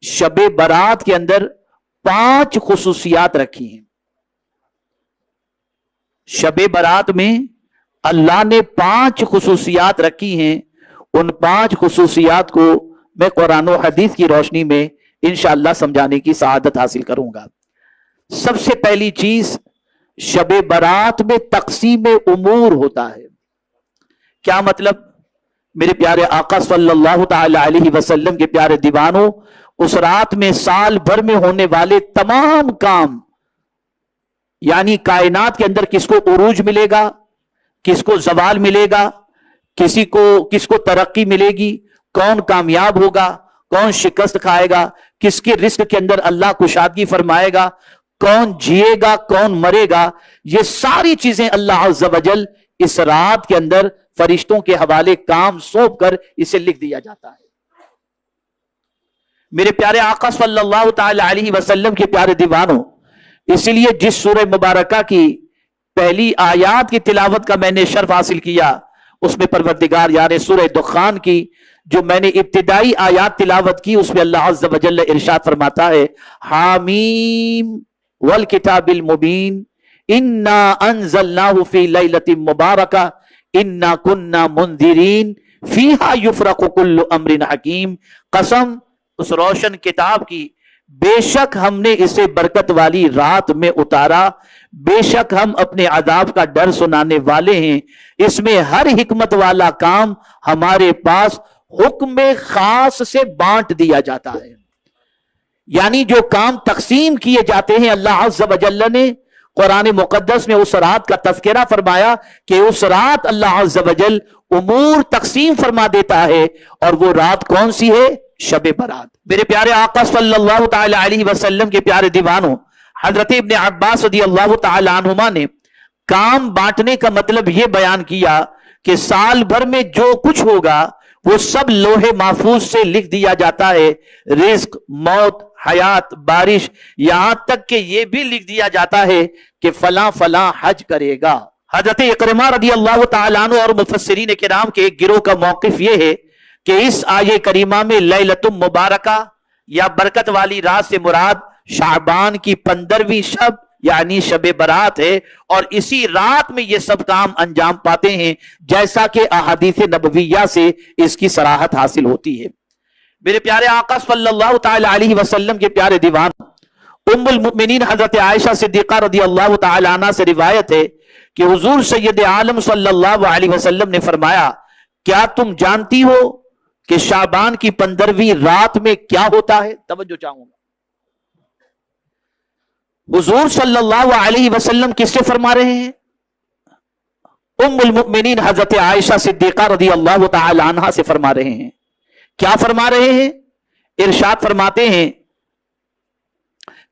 شب برات کے اندر 5 خصوصیات رکھی ہیں. شب برات میں اللہ نے 5 خصوصیات رکھی ہیں. ان 5 خصوصیات کو میں قرآن و حدیث کی روشنی میں انشاءاللہ سمجھانے کی سعادت حاصل کروں گا. سب سے پہلی چیز، شب برات میں تقسیم امور ہوتا ہے. کیا مطلب؟ میرے پیارے آقا صلی اللہ تعالی علیہ وسلم کے پیارے دیوانوں، اس رات میں سال بھر میں ہونے والے تمام کام، یعنی کائنات کے اندر کس کو عروج ملے گا، کس کو زوال ملے گا، کس کو ترقی ملے گی، کون کامیاب ہوگا، کون شکست کھائے گا، کس کے رزق کے اندر اللہ کشادگی فرمائے گا، کون جیے گا، کون مرے گا، یہ ساری چیزیں اللہ عز و جل اس رات کے اندر فرشتوں کے حوالے کام سونپ کر اسے لکھ دیا جاتا ہے. میرے پیارے آقا صلی اللہ تعالی علیہ وسلم کے پیارے دیوانوں، اسی لیے جس سورہ مبارکہ کی پہلی آیات کی تلاوت کا میں نے شرف حاصل کیا، اس میں پروردگار یعنی سورہ دخان کی جو میں نے ابتدائی آیات تلاوت کی، اس میں اللہ عز و جل ارشاد فرماتا ہے، حامیم والکتاب المبین انا انزلناہ فی لیلۃ مبارکہ انا کننا منذرین فیہا یفرق کل امر حکیم. قسم اس روشن کتاب کی، بے شک ہم نے اسے برکت والی رات میں اتارا، بے شک ہم اپنے عذاب کا ڈر سنانے والے ہیں، اس میں ہر حکمت والا کام ہمارے پاس حکم خاص سے بانٹ دیا جاتا ہے. یعنی جو کام تقسیم کیے جاتے ہیں، اللہ عز و جل نے قرآن مقدس میں اس رات کا تذکرہ فرمایا کہ اس رات اللہ عز و جل امور تقسیم فرما دیتا ہے، اور وہ رات کون سی ہے؟ شب برات. میرے پیارے آقا صلی اللہ تعالی علیہ وسلم کے پیارے دیوانوں، حضرت ابن عباس رضی اللہ تعالی عنہما نے کام بانٹنے کا مطلب یہ بیان کیا کہ سال بھر میں جو کچھ ہوگا وہ سب لوح محفوظ سے لکھ دیا جاتا ہے. رزق، موت، حیات، بارش، یہاں تک کہ یہ بھی لکھ دیا جاتا ہے کہ فلاں فلاں حج کرے گا. حضرت اکرمہ رضی اللہ تعالیٰ عنہ اور مفسرین کرام کے ایک گروہ کا موقف یہ ہے کہ اس آیے کریمہ میں لیلۃ مبارکہ یا برکت والی رات سے مراد شعبان کی 15ویں شب یعنی شب برات ہے، اور اسی رات میں یہ سب کام انجام پاتے ہیں، جیسا کہ احادیث نبویہ سے اس کی صراحت حاصل ہوتی ہے. میرے پیارے آقا صلی اللہ تعالی علیہ وسلم کے پیارے دیوان، ام المؤمنین حضرت عائشہ صدیقہ رضی اللہ تعالی عنہ سے روایت ہے کہ حضور سید عالم صلی اللہ علیہ وسلم نے فرمایا، کیا تم جانتی ہو کہ شعبان کی 15ویں رات میں کیا ہوتا ہے؟ توجہ چاہوں گا. حضور صلی اللہ علیہ وسلم کس سے فرما رہے ہیں؟ ام المؤمنین حضرت عائشہ صدیقہ رضی اللہ تعالی عنہ سے فرما رہے ہیں. کیا فرما رہے ہیں؟ ارشاد فرماتے ہیں،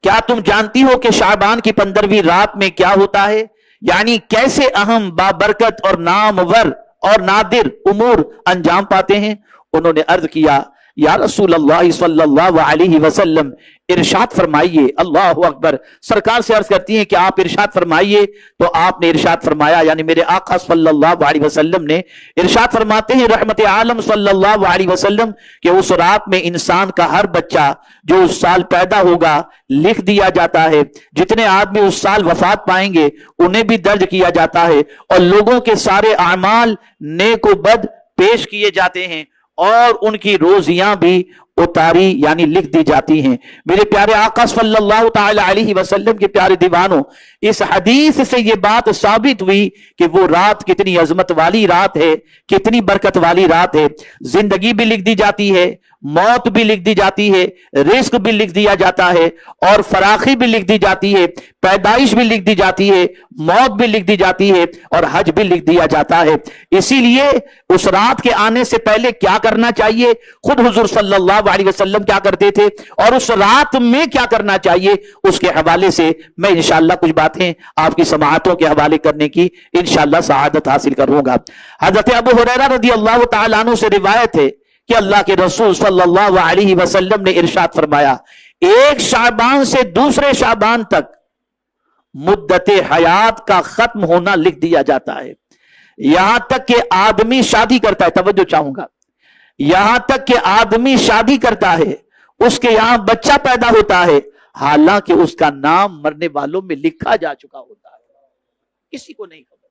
کیا تم جانتی ہو کہ شعبان کی 15ویں رات میں کیا ہوتا ہے؟ یعنی کیسے اہم، بابرکت اور نامور اور نادر امور انجام پاتے ہیں. انہوں نے عرض کیا، یا رسول اللہ صلی اللہ علیہ وسلم ارشاد فرمائیے. اللہ اکبر. سرکار سے عرض کرتی ہیں کہ آپ ارشاد فرمائیے. تو آپ نے ارشاد فرمایا، یعنی میرے آقا صلی اللہ علیہ وسلم نے ارشاد فرماتے ہیں رحمت عالم صلی اللہ علیہ وسلم کہ اس رات میں انسان کا ہر بچہ جو اس سال پیدا ہوگا لکھ دیا جاتا ہے، جتنے آدمی اس سال وفات پائیں گے انہیں بھی درج کیا جاتا ہے، اور لوگوں کے سارے اعمال نیک و بد پیش کیے جاتے ہیں، اور ان کی روزیاں بھی اتاری یعنی لکھ دی جاتی ہیں. میرے پیارے آقا صلی اللہ تعالی علیہ وسلم کے پیارے دیوانوں، اس حدیث سے یہ بات ثابت ہوئی کہ وہ رات کتنی عظمت والی رات ہے، کتنی برکت والی رات ہے. زندگی بھی لکھ دی جاتی ہے، موت بھی لکھ دی جاتی ہے، رزق بھی لکھ دیا جاتا ہے، اور فراخی بھی لکھ دی جاتی ہے، پیدائش بھی لکھ دی جاتی ہے، موت بھی لکھ دی جاتی ہے، اور حج بھی لکھ دیا جاتا ہے. اسی لیے اس رات کے آنے سے پہلے کیا کرنا چاہیے، خود حضور صلی اللہ علیہ وسلم کیا کرتے تھے، اور اس رات میں کیا کرنا چاہیے، اس کے حوالے سے میں انشاءاللہ کچھ باتیں آپ کی سماعتوں کے حوالے کرنے کی انشاءاللہ سعادت حاصل کروں گا. حضرت ابو ہریرہ رضی اللہ تعالیٰ عنہ سے روایت ہے کہ اللہ کے رسول صلی اللہ علیہ وسلم نے ارشاد فرمایا، ایک شعبان سے دوسرے شعبان تک مدت حیات کا ختم ہونا لکھ دیا جاتا ہے. یہاں تک کہ آدمی شادی کرتا ہے، توجہ چاہوں گا، یہاں تک کہ آدمی شادی کرتا ہے اس کے یہاں بچہ پیدا ہوتا ہے، حالانکہ اس کا نام مرنے والوں میں لکھا جا چکا ہوتا ہے، کسی کو نہیں خبر،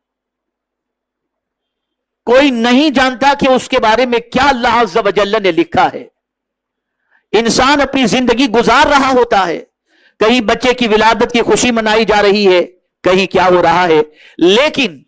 کوئی نہیں جانتا کہ اس کے بارے میں کیا اللہ عز و جل نے لکھا ہے۔ انسان اپنی زندگی گزار رہا ہوتا ہے، کہیں بچے کی ولادت کی خوشی منائی جا رہی ہے، کہیں کیا ہو رہا ہے، لیکن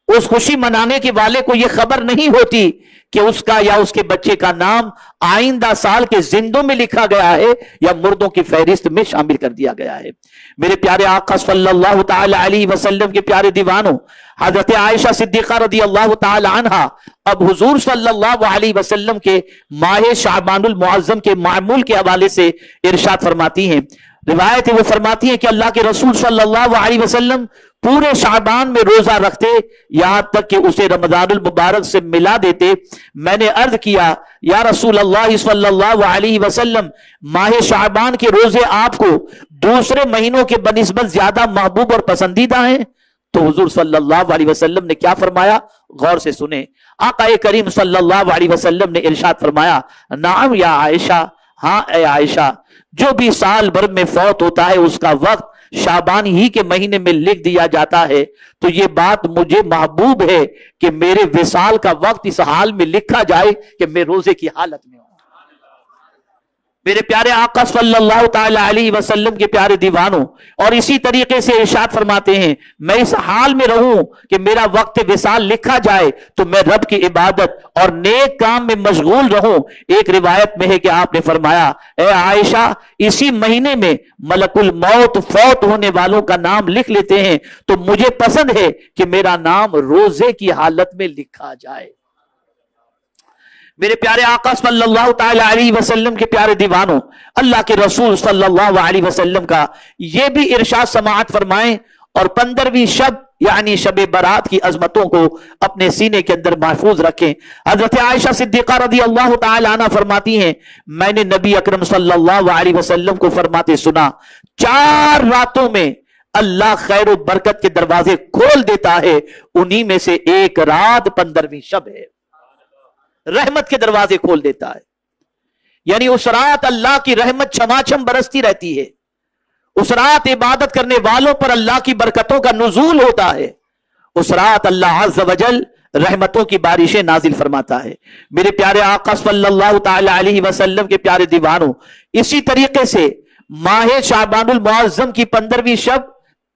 اس خوشی منانے کے والے کو یہ خبر نہیں ہوتی کہ اس کا یا اس کے بچے کا نام آئندہ سال کے زندوں میں لکھا گیا ہے یا مردوں کی فہرست میں شامل کر دیا گیا ہے۔ میرے پیارے آقا صلی اللہ تعالی علیہ وسلم کے پیارے دیوانوں، حضرت عائشہ صدیقہ رضی اللہ تعالی عنہا اب حضور صلی اللہ علیہ وسلم کے ماہ شعبان المعظم کے معمول کے حوالے سے ارشاد فرماتی ہیں، روایت ہے، وہ فرماتی ہیں کہ اللہ کے رسول صلی اللہ علیہ وسلم پورے شعبان میں روزہ رکھتے، یہاں تک کہ اسے رمضان المبارک سے ملا دیتے۔ میں نے عرض کیا، یا رسول اللہ صلی اللہ علیہ وسلم، ماہ شعبان کے روزے آپ کو دوسرے مہینوں کے بنسبت زیادہ محبوب اور پسندیدہ ہیں؟ تو حضور صلی اللہ علیہ وسلم نے کیا فرمایا؟ غور سے سنیں، آقا کریم صلی اللہ علیہ وسلم نے ارشاد فرمایا، نعم یا عائشہ، ہاں اے عائشہ، جو بھی سال بھر میں فوت ہوتا ہے اس کا وقت شعبان ہی کے مہینے میں لکھ دیا جاتا ہے، تو یہ بات مجھے محبوب ہے کہ میرے وصال کا وقت اس حال میں لکھا جائے کہ میں روزے کی حالت میں ہوں۔ میرے پیارے آقا صلی اللہ تعالی علیہ وسلم کے پیارے دیوانوں، اور اسی طریقے سے ارشاد فرماتے ہیں، میں اس حال میں رہوں کہ میرا وقت وصال لکھا جائے تو میں رب کی عبادت اور نیک کام میں مشغول رہوں۔ ایک روایت میں ہے کہ آپ نے فرمایا، اے عائشہ، اسی مہینے میں ملک الموت فوت ہونے والوں کا نام لکھ لیتے ہیں، تو مجھے پسند ہے کہ میرا نام روزے کی حالت میں لکھا جائے۔ میرے پیارے آقا صلی اللہ تعالی علیہ وسلم کے پیارے دیوانوں، اللہ کے رسول صلی اللہ علیہ وسلم کا یہ بھی ارشاد سماعت فرمائیں اور 15ویں شب یعنی شب برات کی عظمتوں کو اپنے سینے کے اندر محفوظ رکھیں۔ حضرت عائشہ صدیقہ رضی اللہ تعالی عنہ فرماتی ہیں، میں نے نبی اکرم صلی اللہ علیہ وسلم کو فرماتے سنا، 4 راتوں میں اللہ خیر و برکت کے دروازے کھول دیتا ہے، انہی میں سے ایک رات 15ویں شب ہے، رحمت کے دروازے کھول دیتا ہے۔ یعنی اس رات اللہ کی رحمت چھماچھم برستی رہتی ہے، اس رات عبادت کرنے والوں پر اللہ کی برکتوں کا نزول ہوتا ہے، اس رات اللہ عز و جل رحمتوں کی بارشیں نازل فرماتا ہے۔ میرے پیارے آقا صلی اللہ تعالی علیہ وسلم کے پیارے دیوانوں، اسی طریقے سے ماہ شعبان المعظم کی 15ویں شب،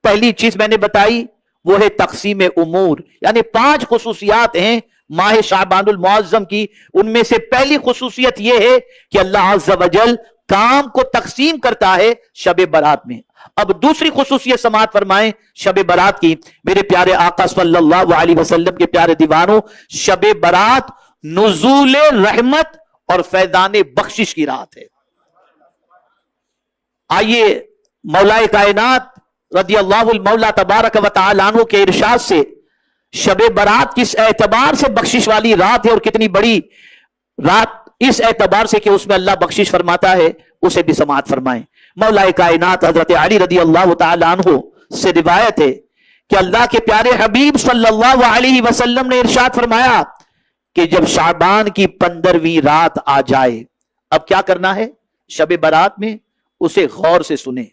پہلی چیز میں نے بتائی وہ ہے تقسیم امور، یعنی 5 خصوصیات ہیں ماہ شعبان المعظم کی، ان میں سے پہلی خصوصیت یہ ہے کہ اللہ عز و جل کام کو تقسیم کرتا ہے شب برات میں۔ اب دوسری خصوصیت سماعت فرمائیں شب برات کی، میرے پیارے آقا صلی اللہ علیہ وسلم کے پیارے دیوانوں، شب برات نزول رحمت اور فیضان بخشش کی رات ہے۔ آئیے مولا کائنات رضی اللہ المولا تبارک و تعالی عنہ کے ارشاد سے شب برات کس اعتبار سے بخشش والی رات ہے اور کتنی بڑی رات اس اعتبار سے کہ اس میں اللہ بخشش فرماتا ہے، اسے بھی سماعت فرمائیں۔ مولا کائنات حضرت علی رضی اللہ تعالی عنہ سے روایت ہے کہ اللہ کے پیارے حبیب صلی اللہ علیہ وسلم نے ارشاد فرمایا کہ جب شعبان کی 15ویں رات آ جائے، اب کیا کرنا ہے؟ شب برات میں اسے غور سے سنیں،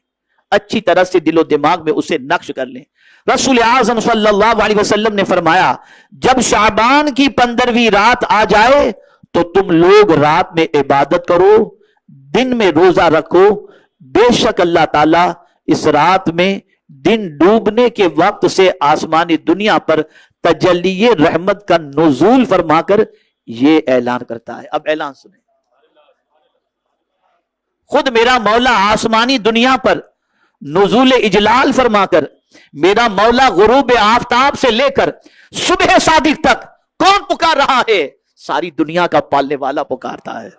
اچھی طرح سے دل و دماغ میں اسے نقش کر لیں۔ رسول اعظم صلی اللہ علیہ وسلم نے فرمایا، جب شعبان کی 15ویں رات آ جائے تو تم لوگ رات میں عبادت کرو، دن میں روزہ رکھو، بے شک اللہ تعالیٰ اس رات میں دن ڈوبنے کے وقت سے آسمانی دنیا پر تجلی رحمت کا نزول فرما کر یہ اعلان کرتا ہے۔ اب اعلان سنیں، خود میرا مولا آسمانی دنیا پر نزول اجلال فرما کر، میرا مولا غروب آفتاب سے لے کر صبح صادق تک کون پکار رہا ہے؟ ساری دنیا کا پالنے والا پکارتا ہے،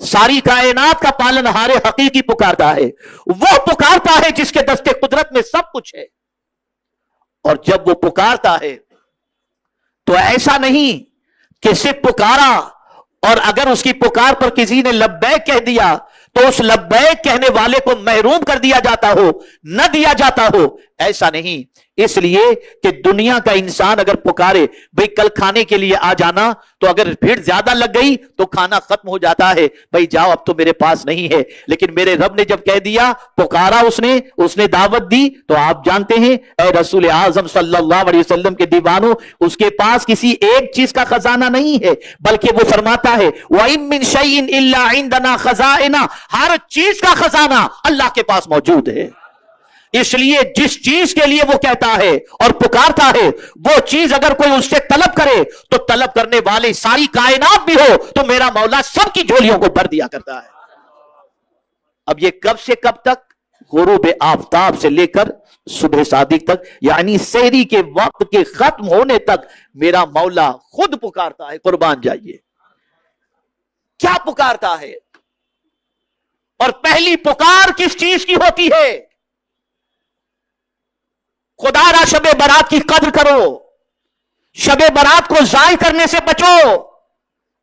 ساری کائنات کا پالنہار حقیقی پکارتا ہے، وہ پکارتا ہے جس کے دستے قدرت میں سب کچھ ہے۔ اور جب وہ پکارتا ہے تو ایسا نہیں کہ صرف پکارا اور اگر اس کی پکار پر کسی نے لبیک کہہ دیا تو اس لبیک کہنے والے کو محروم کر دیا جاتا ہو، نہ دیا جاتا ہو، ایسا نہیں. اس لیے کہ دنیا کا انسان اگر پکارے بھئی کل کھانے کے لیے آ جانا، تو اگر بھیڑ زیادہ لگ گئی تو کھانا ختم ہو جاتا ہے، بھئی جاؤ اب تو میرے پاس نہیں ہے. لیکن میرے رب نے جب کہہ دیا، پکارا اس نے دعوت دی، تو آپ جانتے ہیں اے رسول اعظم صلی اللہ علیہ وسلم کے دیوانوں، اس کے پاس کسی ایک چیز کا خزانہ نہیں ہے، بلکہ وہ فرماتا ہے وَإِن مِّن شَيْءٍ إِلَّا عِندَنَا خَزَائِنُ، ہر چیز کا خزانہ اللہ کے پاس موجود ہے. اس لیے جس چیز کے لیے وہ کہتا ہے اور پکارتا ہے، وہ چیز اگر کوئی اس سے طلب کرے تو طلب کرنے والے ساری کائنات بھی ہو تو میرا مولا سب کی جھولیوں کو بھر دیا کرتا ہے. اب یہ کب سے کب تک؟ غروب آفتاب سے لے کر صبح صادق تک، یعنی سحری کے وقت کے ختم ہونے تک میرا مولا خود پکارتا ہے. قربان جائیے، کیا پکارتا ہے؟ اور پہلی پکار کس چیز کی ہوتی ہے؟ خدا را شب برات کی قدر کرو، شب برات کو ضائع کرنے سے بچو.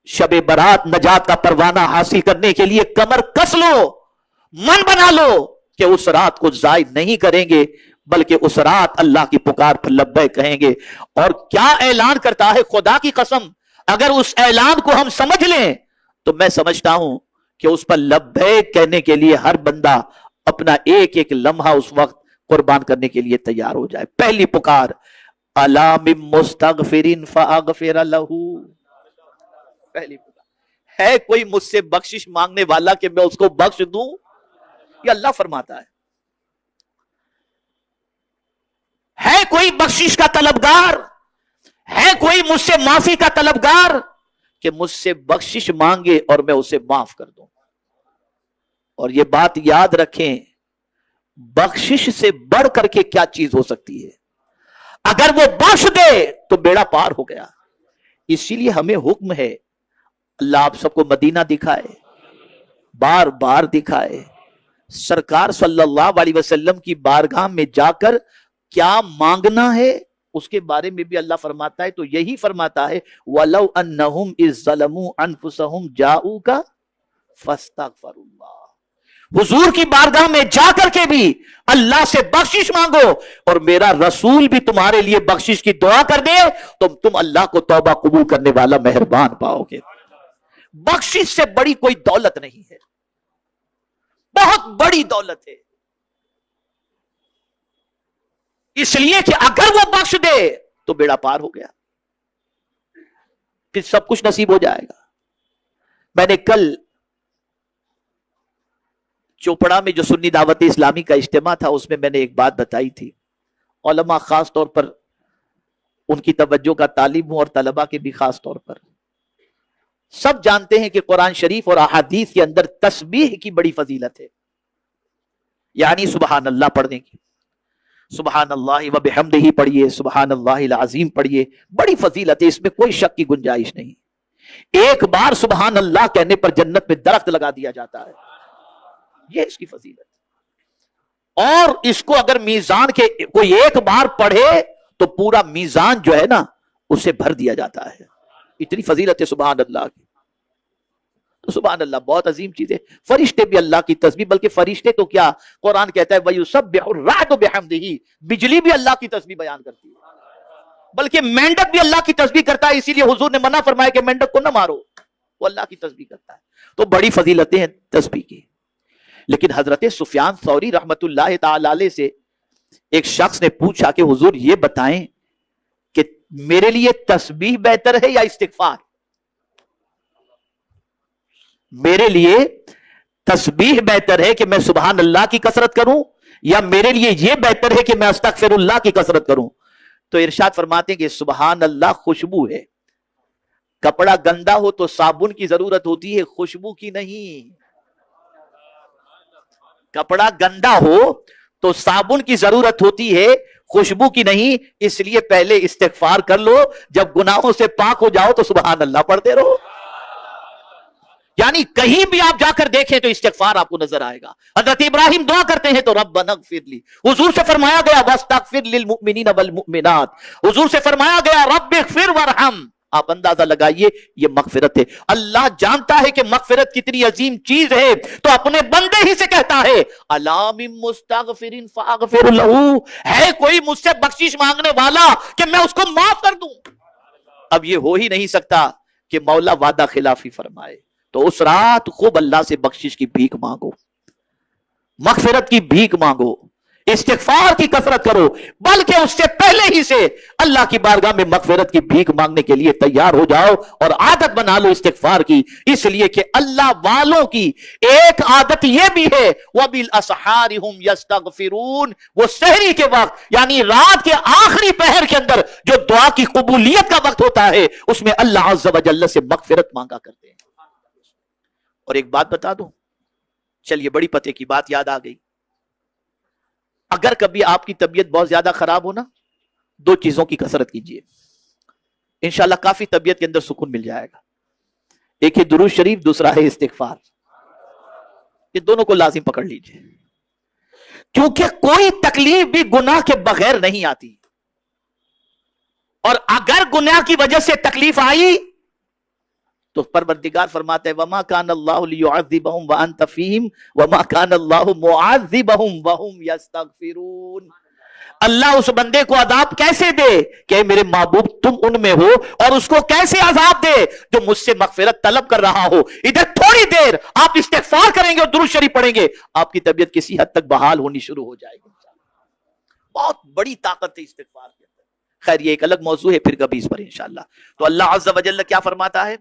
شب برات نجات کا پروانہ حاصل کرنے کے لیے کمر کس لو، من بنا لو کہ اس رات کو ضائع نہیں کریں گے، بلکہ اس رات اللہ کی پکار پر لبیک کہیں گے. اور کیا اعلان کرتا ہے، خدا کی قسم اگر اس اعلان کو ہم سمجھ لیں تو میں سمجھتا ہوں کہ اس پر لبیک کہنے کے لیے ہر بندہ اپنا ایک ایک لمحہ اس وقت قربان کرنے کے لیے تیار ہو جائے. پہلی پکار، الا من مستغفر فاغفر له، پہلی پکار ہے کوئی مجھ سے بخشش مانگنے والا کہ میں اس کو بخش دوں؟ یہ اللہ فرماتا ہے کوئی بخشش کا طلبگار، ہے کوئی مجھ سے معافی کا طلبگار کہ مجھ سے بخشش مانگے اور میں اسے معاف کر دوں. اور یہ بات یاد رکھیں، بخشش سے بڑھ کر کے کیا چیز ہو سکتی ہے؟ اگر وہ بخش دے تو بیڑا پار ہو گیا. اسی لیے ہمیں حکم ہے، اللہ آپ سب کو مدینہ دکھائے، بار بار دکھائے، سرکار صلی اللہ علیہ وسلم کی بارگاہ میں جا کر کیا مانگنا ہے اس کے بارے میں بھی اللہ فرماتا ہے. تو یہی فرماتا ہے وَلَوْ أَنَّهُمْ إِذْ ظَلَمُوا أَنفُسَهُمْ جَاءُوكَ فَاسْتَغْفَرُوا اللَّهَ. حضور کی بارگاہ میں جا کر کے بھی اللہ سے بخشش مانگو، اور میرا رسول بھی تمہارے لیے بخشش کی دعا کر دے تو تم اللہ کو توبہ قبول کرنے والا مہربان پاؤ گے. بخشش سے بڑی کوئی دولت نہیں ہے، بہت بڑی دولت ہے. اس لیے کہ اگر وہ بخش دے تو بیڑا پار ہو گیا، پھر سب کچھ نصیب ہو جائے گا. میں نے کل چوپڑا میں جو سنی دعوت اسلامی کا اجتماع تھا اس میں نے ایک بات بتائی تھی. علماء خاص طور پر ان کی توجہ کا طالب ہوں، اور طلباء کے بھی خاص طور پر. سب جانتے ہیں کہ قرآن شریف اور احادیث کے اندر تسبیح کی بڑی فضیلت ہے، یعنی سبحان اللہ پڑھنے کی. سبحان اللہ و بحمدہ پڑھیے، سبحان اللہ العظیم پڑھیے، بڑی فضیلت ہے، اس میں کوئی شک کی گنجائش نہیں. ایک بار سبحان اللہ کہنے پر جنت میں درخت لگا دیا جاتا ہے، یہ اس کی فضیلت. اور اس کو اگر میزان کے کوئی ایک بار پڑھے تو پورا میزان جو ہے نا اسے بھر دیا جاتا ہے. اتنی فضیلت ہے سبحان اللہ کی. تو سبحان اللہ بہت عظیم چیز ہے. فرشتے بھی اللہ کی تسبیح، بلکہ فرشتے تو کیا، قرآن کہتا ہے وَيُسَبِّحُ الرَّعْدُ بِحَمْدِهِ، بجلی بھی اللہ کی تسبیح بیان کرتی ہے، بلکہ مینڈک بھی اللہ کی تسبیح کرتا ہے. اسی لیے حضور نے منع فرمایا کہ مینڈک کو نہ مارو، وہ اللہ کی تسبیح کرتا ہے. تو بڑی فضیلتیں ہیں تسبیح کی. لیکن حضرت سفیان ثوری رحمت اللہ تعالی علیہ سے ایک شخص نے پوچھا کہ حضور یہ بتائیں کہ میرے لیے تسبیح بہتر ہے یا استغفار؟ میرے لیے تسبیح بہتر ہے کہ میں سبحان اللہ کی کثرت کروں، یا میرے لیے یہ بہتر ہے کہ میں استغفر اللہ کی کثرت کروں؟ تو ارشاد فرماتے ہیں کہ سبحان اللہ خوشبو ہے. کپڑا گندا ہو تو صابن کی ضرورت ہوتی ہے، خوشبو کی نہیں. کپڑا گندا ہو تو صابن کی ضرورت ہوتی ہے، خوشبو کی نہیں. اس لیے پہلے استغفار کر لو، جب گناہوں سے پاک ہو جاؤ تو سبحان اللہ پڑھتے رہو. یعنی کہیں بھی آپ جا کر دیکھیں تو استغفار آپ کو نظر آئے گا. حضرت ابراہیم دعا کرتے ہیں تو ربنا اغفر لی، حضور سے فرمایا گیا واستغفر للمؤمنین والمؤمنات، حضور سے فرمایا گیا رب اغفر وارحم. آپ اندازہ لگائیے یہ مغفرت ہے. اللہ جانتا ہے کہ مغفرت کتنی عظیم چیز ہے تو اپنے بندے ہی سے کہتا ہے الا من مستغفر فاغفر له, ہے کوئی مجھ سے بخشش مانگنے والا کہ میں اس کو معاف کر دوں. اب یہ ہو ہی نہیں سکتا کہ مولا وعدہ خلافی فرمائے, تو اس رات خوب اللہ سے بخشش کی بھیک مانگو, مغفرت کی بھیک مانگو, استغفار کی کثرت کرو, بلکہ اس سے پہلے ہی سے اللہ کی بارگاہ میں مغفرت کی بھیک مانگنے کے لیے تیار ہو جاؤ اور عادت بنا لو استغفار کی. اس لیے کہ اللہ والوں کی ایک عادت یہ بھی ہے وَبِالْأَسْحَارِ هُمْ يَسْتَغْفِرُونَ, وہ سحری کے وقت یعنی رات کے آخری پہر کے اندر جو دعا کی قبولیت کا وقت ہوتا ہے اس میں اللہ عز و جل سے مغفرت مانگا کرتے ہیں. اور ایک بات بتا دوں, چلیے بڑی پتے کی بات یاد آ گئی, اگر کبھی آپ کی طبیعت بہت زیادہ خراب ہو نا, دو چیزوں کی کثرت کیجئے, انشاءاللہ کافی طبیعت کے اندر سکون مل جائے گا. ایک ہے درود شریف, دوسرا ہے استغفار. یہ دونوں کو لازم پکڑ لیجئے, کیونکہ کوئی تکلیف بھی گناہ کے بغیر نہیں آتی, اور اگر گناہ کی وجہ سے تکلیف آئی تو پروردگار فرماتا ہے وما کان اللہ لیعذبہم وانت فیہم وما کان اللہ معذبہم وہم یستغفرون. اللہ اس بندے کو عذاب کیسے دے کہ میرے محبوب تم ان میں ہو, اور اس کو کیسے عذاب دے جو مجھ سے مغفرت طلب کر رہا ہو. ادھر تھوڑی دیر آپ استغفار کریں گے اور درود شریف پڑھیں گے, آپ کی طبیعت کسی حد تک بحال ہونی شروع ہو جائے گی. بہت بڑی طاقت ہے استغفار کے اندر. خیر یہ ایک الگ موضوع ہے, پھر کبھی اس پر انشاءاللہ. تو اللہ عز و جل کیا فرماتا ہے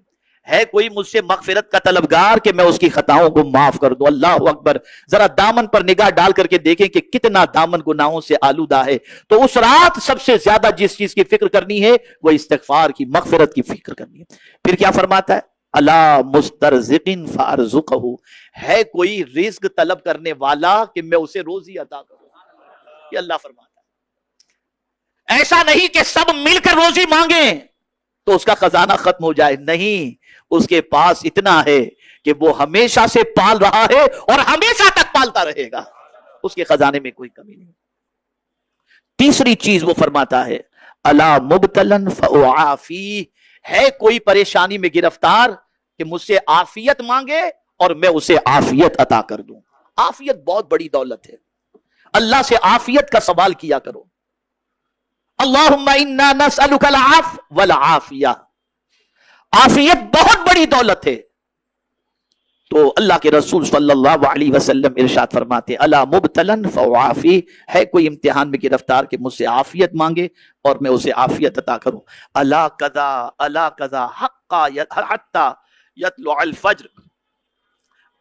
کوئی مجھ سے مغفرت کا طلبگار کہ میں اس کی خطاؤں کو معاف کر دوں. اللہ اکبر. ذرا دامن پر نگاہ ڈال کر کے دیکھیں کہ کتنا دامن گناہوں سے آلودہ ہے. تو اس رات سب سے زیادہ جس چیز کی فکر کرنی ہے وہ استغفار کی, مغفرت کی فکر کرنی ہے. پھر کیا فرماتا ہے الا مسترزق فارزقہ, ہے کوئی رزق طلب کرنے والا کہ میں اسے روزی عطا کروں. یہ اللہ فرماتا ہے. ایسا نہیں کہ سب مل کر روزی مانگیں تو اس کا خزانہ ختم ہو جائے, نہیں, اس کے پاس اتنا ہے کہ وہ ہمیشہ سے پال رہا ہے اور ہمیشہ تک پالتا رہے گا, اس کے خزانے میں کوئی کمی نہیں. تیسری چیز وہ فرماتا ہے الا مبتلن فاعافی, ہے کوئی پریشانی میں گرفتار کہ مجھ سے عافیت مانگے اور میں اسے عافیت عطا کر دوں. عافیت بہت بڑی دولت ہے, اللہ سے عافیت کا سوال کیا کرو. اللہم انا نسألک العفو والعافیہ, عافیت بہت بڑی دولت ہے. تو اللہ کے رسول صلی اللہ علیہ وسلم ارشاد فرماتے الا مبتلن فاعافی, ہے کوئی امتحان میں گرفتار کہ مجھ سے عافیت مانگے اور میں اسے عافیت عطا کروں. الا قضا حقا حتی یطلع الفجر,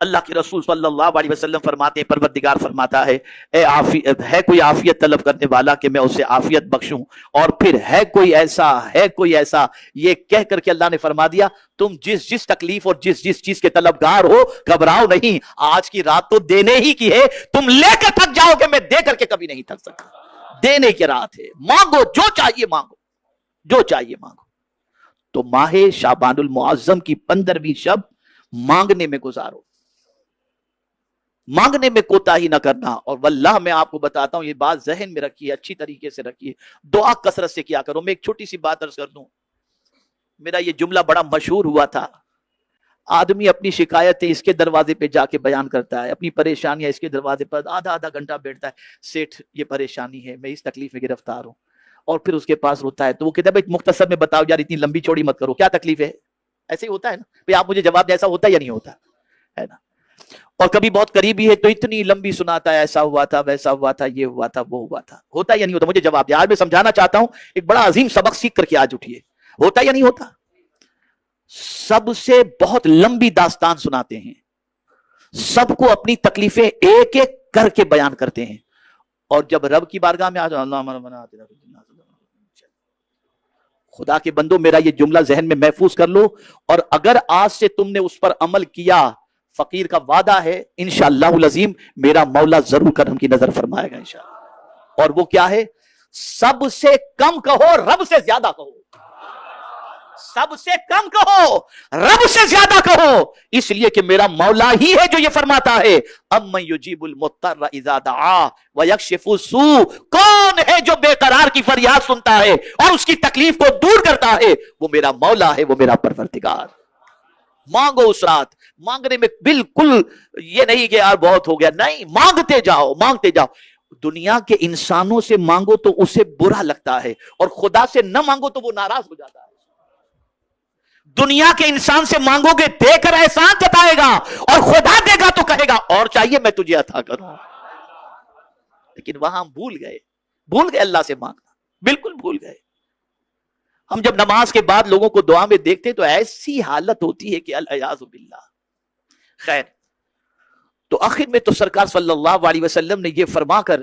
اللہ کے رسول صلی اللہ علیہ وسلم فرماتے ہیں پروردگار فرماتا ہے ہے کوئی عافیت طلب کرنے والا کہ میں اسے عافیت بخشوں. اور پھر ہے کوئی ایسا, یہ کہہ کر کے اللہ نے فرما دیا تم جس تکلیف اور جس چیز کے طلبگار ہو گھبراؤ نہیں, آج کی رات تو دینے ہی کی ہے, تم لے کر تھک جاؤ گے, میں دے کر کے کبھی نہیں تھک سکتا. دینے کی رات ہے, مانگو جو چاہیے مانگو, جو چاہیے مانگو. تو ماہ شعبان المعظم کی 15ویں شب مانگنے میں گزارو, مانگنے میں کوتاہی نہ کرنا. اور واللہ میں آپ کو بتاتا ہوں, یہ بات ذہن میں رکھیے, اچھی طریقے سے رکھیے, دعا کثرت سے کیا کرو. میں ایک چھوٹی سی بات عرض کر دوں, میرا یہ جملہ بڑا مشہور ہوا تھا. آدمی اپنی شکایتیں اس کے دروازے پہ جا کے بیان کرتا ہے, اپنی پریشانیاں اس کے دروازے پر آدھا گھنٹہ بیٹھتا ہے, سیٹھ یہ پریشانی ہے, میں اس تکلیف میں گرفتار ہوں, اور پھر اس کے پاس روتا ہے. تو وہ کہتا ہے بھائی مختصر میں بتاؤ یار, اتنی لمبی چوڑی مت کرو, کیا تکلیف ہے. ایسے ہی ہوتا ہے نا بھائی, آپ مجھے جواب دیں, ایسا ہوتا ہے یا نہیں ہوتا ہے نا. اور کبھی بہت قریبی ہے تو اتنی لمبی سناتا ہے, ایسا ہوا تھا, ویسا ہوا تھا, یہ ہوا تھا, وہ ہوا تھا. ہوتا یا نہیں ہوتا, مجھے جواب دیں. آج میں سمجھانا چاہتا ہوں, ایک بڑا عظیم سبق سیکھ کر کے آج اٹھیے. ہوتا یا نہیں ہوتا. سب سے بہت لمبی داستان سناتے ہیں, سب کو اپنی تکلیفیں ایک ایک کر کے بیان کرتے ہیں, اور جب رب کی بارگاہ میں آ جاؤ, خدا کے بندو میرا یہ جملہ ذہن میں محفوظ کر لو, اور اگر آج سے تم نے اس پر عمل کیا, فقیر کا وعدہ ہے انشاءاللہ العظیم میرا مولا ضرور کرم کی نظر فرمائے گا انشاءاللہ. اور وہ کیا ہے, سب سے کم کہو, رب سے زیادہ کہو. سب سے کم کہو، رب سے زیادہ کہو، اس لیے کہ میرا مولا ہی ہے جو یہ فرماتا ہے امن یجیب المضطر اذا دعا ویکشف السوء، کون ہے جو بے قرار کی فریاد سنتا ہے اور اس کی تکلیف کو دور کرتا ہے؟ وہ میرا مولا ہے، وہ میرا پروردگار۔ مانگو اس رات، مانگنے میں بالکل یہ نہیں کہ یار بہت ہو گیا، نہیں، مانگتے جاؤ مانگتے جاؤ۔ دنیا کے انسانوں سے مانگو تو اسے برا لگتا ہے، اور خدا سے نہ مانگو تو وہ ناراض ہو جاتا ہے۔ دنیا کے انسان سے مانگو گے دے کر احسان جتائے گا، اور خدا دے گا تو کہے گا اور چاہیے میں تجھے عطا کروں۔ لیکن وہاں بھول گئے اللہ سے مانگنا، بالکل بھول گئے۔ ہم جب نماز کے بعد لوگوں کو دعا میں دیکھتے تو ایسی حالت ہوتی ہے کہ العیاذ باللہ۔ خیر، تو آخر میں تو سرکار صلی اللہ علیہ وسلم نے یہ فرما کر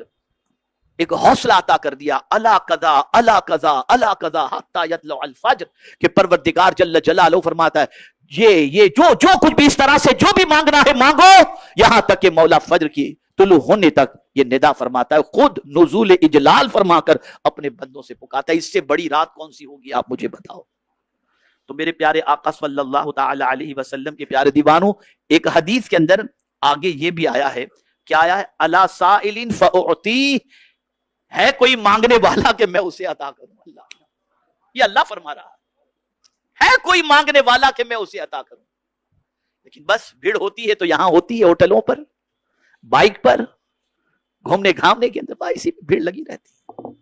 ایک حوصلہ عطا کر دیا، الا قضا الا قضا الا قضا حتی یطلع الفجر، کہ پروردگار جل جلالہ فرماتا ہے یہ جو کچھ بھی اس طرح سے جو بھی مانگنا ہے مانگو، یہاں تک کہ مولا فجر کی طلوع ہونے تک یہ ندا فرماتا ہے، خود نزول اجلال فرما کر اپنے بندوں سے پکارتا ہے۔ اس سے بڑی رات کون سی ہوگی آپ مجھے بتاؤ؟ تو میرے پیارے آقا صلی اللہ تعالی علیہ وسلم کے پیارے دیوانوں، ایک حدیث کے اندر آگے یہ بھی آیا ہے، کیا آیا ہے؟ الا سائل فاعطی، ہے کوئی مانگنے والا کہ میں اسے عطا کروں؟ اللہ، یہ اللہ فرما رہا ہے کوئی مانگنے والا کہ میں اسے عطا کروں۔ لیکن بس بھیڑ ہوتی ہے تو یہاں ہوتی ہے ہوٹلوں پر، بائک پر، گھومنے گھامنے کے اندر اسی بھیڑ لگی رہتی ہے۔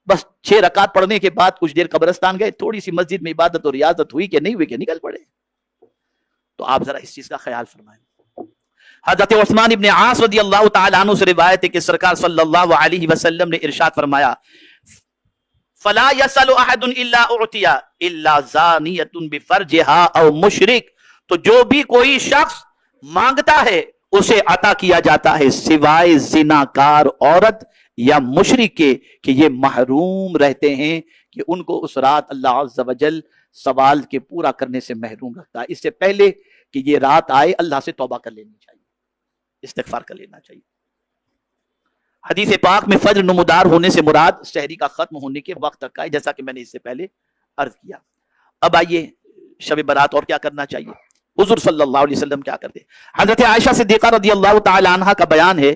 بس 6 رکعت پڑھنے کے بعد کچھ دیر قبرستان گئے، تھوڑی سی مسجد میں عبادت اور ریاضت ہوئی کہ نہیں ہوئی کہ نکل پڑے۔ تو آپ ذرا اس چیز کا خیال فرمائیں۔ حضرت عثمان ابن عاص رضی اللہ تعالیٰ عنہ سے روایت ہے کہ سرکار صلی اللہ علیہ وسلم نے ارشاد فرمایا، فلا يسأل احد الا اعطي الا زانیۃ بفرجها او مشرک، تو جو بھی کوئی شخص مانگتا ہے اسے عطا کیا جاتا ہے سوائے زناکار عورت یا مشرک کے، کہ یہ محروم رہتے ہیں، کہ ان کو اس رات اللہ عز و جل سوال کے پورا کرنے سے محروم رکھتا ہے۔ اس سے پہلے کہ یہ رات آئے اللہ سے توبہ کر لینی چاہیے، استغفار کر لینا چاہیے۔ حدیث پاک میں فجر نمودار ہونے سے مراد سحری کا ختم ہونے کے وقت تک کا ہے، جیسا کہ میں نے اس سے پہلے عرض کیا۔ اب آئیے شب برات اور کیا کرنا چاہیے، حضور صلی اللہ علیہ وسلم کیا کرتے۔ حضرت عائشہ صدیقہ رضی اللہ تعالی عنہا کا بیان ہے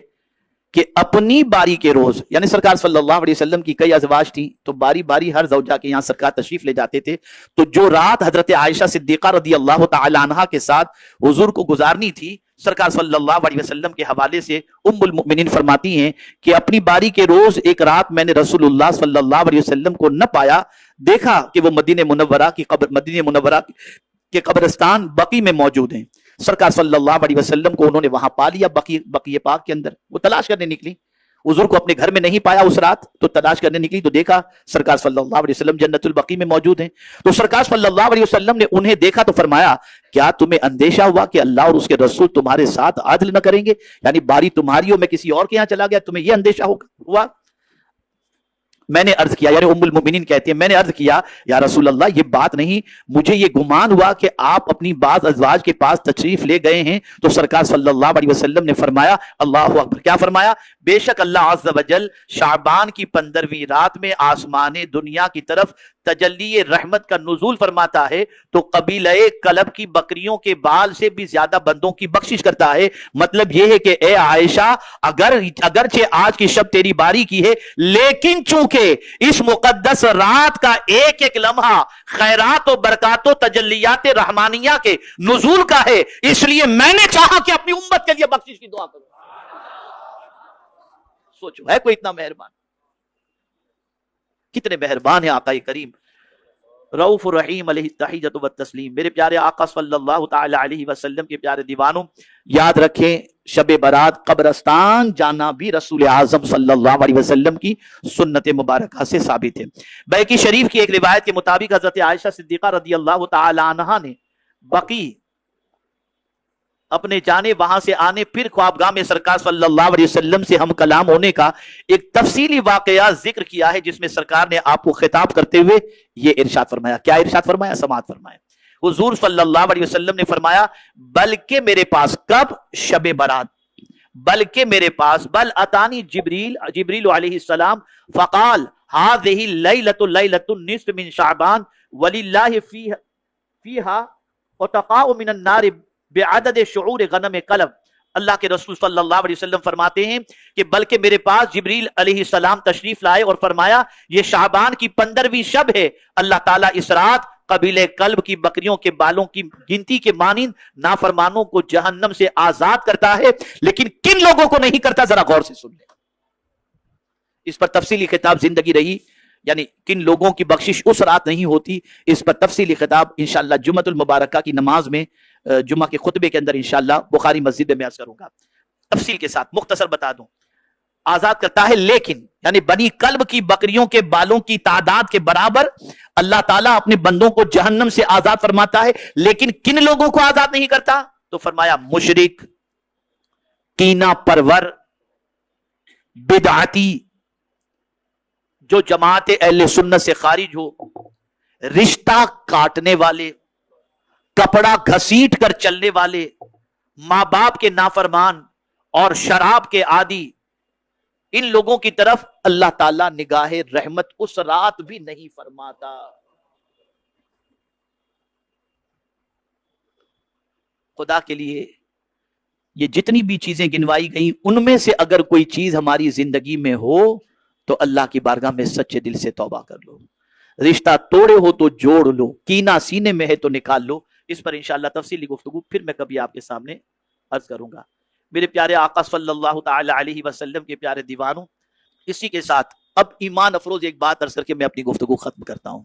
کہ اپنی باری کے روز، یعنی سرکار صلی اللہ علیہ وسلم کی کئی ازواج تھیں تو باری باری ہر زوجہ کے یہاں سرکار تشریف لے جاتے تھے، تو جو رات حضرت عائشہ صدیقہ رضی اللہ تعالی عنہا کے ساتھ حضور کو گزارنی تھی، سرکار صلی اللہ علیہ وسلم کے حوالے سے ام المؤمنین فرماتی ہیں کہ اپنی باری کے روز ایک رات میں نے رسول اللہ صلی اللہ علیہ وسلم کو نہ پایا، دیکھا کہ وہ مدینہ منورہ کے قبرستان بقی میں موجود ہیں۔ سرکار صلی اللہ علیہ وسلم کو انہوں نے وہاں پا لیا، بقی پاک کے اندر۔ وہ تلاش کرنے نکلی، حضور کو اپنے گھر میں نہیں پایا اس رات، تو تلاش کرنے نکلی تو دیکھا سرکار صلی اللہ علیہ وسلم جنت البقی میں موجود ہیں۔ تو سرکار صلی اللہ علیہ وسلم نے انہیں دیکھا تو فرمایا، کیا تمہیں اندیشہ ہوا کہ اللہ اور اس کے رسول تمہارے ساتھ عدل نہ کریں گے؟ یعنی باری تمہاری ہو، میں کسی اور کے یہاں چلا گیا، تمہیں یہ اندیشہ ہوا؟ میں نے عرض کیا، یعنی ام المؤمنین کہتی ہیں، میں نے عرض کیا یا رسول اللہ یہ بات نہیں، مجھے یہ گمان ہوا کہ آپ اپنی بعض ازواج کے پاس تشریف لے گئے ہیں۔ تو سرکار صلی اللہ علیہ وسلم نے فرمایا، اللہ اکبر، کیا فرمایا؟ بے شک اللہ عز و جل شعبان کی 15ویں رات میں آسمان دنیا کی طرف تجلی رحمت کا نزول فرماتا ہے، تو قبیلہ کلب کی بکریوں کے بال سے بھی زیادہ بندوں کی بخشش کرتا ہے۔ مطلب یہ ہے کہ اے عائشہ، اگرچہ آج کی شب تیری باری کی ہے، لیکن چونکہ اس مقدس رات کا ایک ایک لمحہ خیرات و برکات و تجلیات رحمانیہ کے نزول کا ہے، اس لیے میں نے چاہا کہ اپنی امت کے لیے بخشش کی دعا کروں۔ سوچو، ہے کوئی اتنا مہربان؟ کتنے مہربان ہیں آقا کریم، رؤوف الرحیم علیہ التحیۃ والتسلیم۔ میرے پیارے آقا صلی اللہ تعالی علیہ وسلم کے پیارے دیوانوں، یاد رکھیں شب برات قبرستان جانا بھی رسول اعظم صلی اللہ علیہ وسلم کی سنت مبارکہ سے ثابت ہے۔ بیہقی شریف کی ایک روایت کے مطابق حضرت عائشہ صدیقہ رضی اللہ تعالی عنہا نے بقی اپنے جانے وہاں سے آنے، پھر خوابگاہ میں سرکار صلی اللہ علیہ وسلم سے ہم کلام ہونے کا ایک تفصیلی واقعہ ذکر کیا ہے، جس میں سرکار نے آپ کو خطاب کرتے ہوئے یہ ارشاد فرمایا۔ کیا ارشاد فرمایا؟ سماعت فرمایا۔ حضور صلی اللہ علیہ وسلم نے فرمایا، بلکہ میرے پاس، کب؟ شب برات، بلکہ میرے پاس، بل اتانی جبریل علیہ السلام فقال هذه لیلۃ النصف من شعبان، وَلِلَّهِ فِيهَا وَتَقَاءُ مِنَ النَّارِ بِعَدَدِ شُعُورِ غَنَمِ قَلَب. اللہ کے رسول صلی اللہ علیہ وسلم فرماتے ہیں کہ بلکہ میرے پاس جبریل علیہ السلام تشریف لائے اور فرمایا یہ شعبان کی 15ویں شب ہے، اللہ تعالیٰ اس رات قبیلہ کلب کی بکریوں کے بالوں کی گنتی کے مانند نافرمانوں کو جہنم سے آزاد کرتا ہے، لیکن کن لوگوں کو نہیں کرتا؟ ذرا غور سے سن لیں. اس پر تفصیلی خطاب زندگی رہی، یعنی کن لوگوں کی بخشش اس رات نہیں ہوتی، اس پر تفصیلی خطاب انشاءاللہ جمعۃ المبارکہ کی نماز میں، جمعہ کے خطبے کے اندر انشاءاللہ بخاری مسجد میں عرض کروں گا. تفصیل کے ساتھ مختصر بتا دوں، آزاد کرتا ہے، لیکن یعنی بنی کلب کی بکریوں کے بالوں کی تعداد کے برابر اللہ تعالیٰ اپنے بندوں کو جہنم سے آزاد فرماتا ہے، لیکن کن لوگوں کو آزاد نہیں کرتا؟ تو فرمایا مشرک، کینہ پرور، بدعتی، جو جماعت اہل سنت سے خارج ہو، رشتہ کاٹنے والے، کپڑا گھسیٹ کر چلنے والے، ماں باپ کے نافرمان اور شراب کے عادی، ان لوگوں کی طرف اللہ تعالیٰ نگاہ رحمت اس رات بھی نہیں فرماتا. خدا کے لیے یہ جتنی بھی چیزیں گنوائی گئیں ان میں سے اگر کوئی چیز ہماری زندگی میں ہو تو اللہ کی بارگاہ میں سچے دل سے توبہ کر لو. رشتہ توڑے ہو تو جوڑ لو، کینہ سینے میں ہے تو نکال لو. اس پر انشاءاللہ تفصیلی گفتگو پھر میں کبھی آپ کے سامنے عرض کروں گا. میرے پیارے آقا صلی اللہ تعالی علیہ وسلم کے پیارے دیوانوں، اسی کے ساتھ اب ایمان افروز ایک بات عرض کر کے میں اپنی گفتگو ختم کرتا ہوں.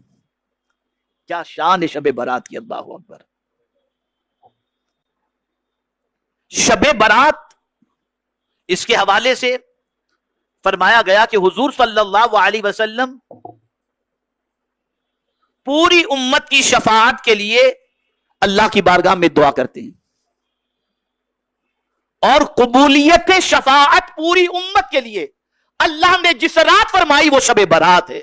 کیا شان ہے شب برات کی، اللہ اکبر. شب برات، اس کے حوالے سے فرمایا گیا کہ حضور صلی اللہ علیہ وسلم پوری امت کی شفاعت کے لیے اللہ کی بارگاہ میں دعا کرتے ہیں، اور قبولیت شفاعت پوری امت کے لیے اللہ نے جس رات فرمائی وہ شب برات ہے.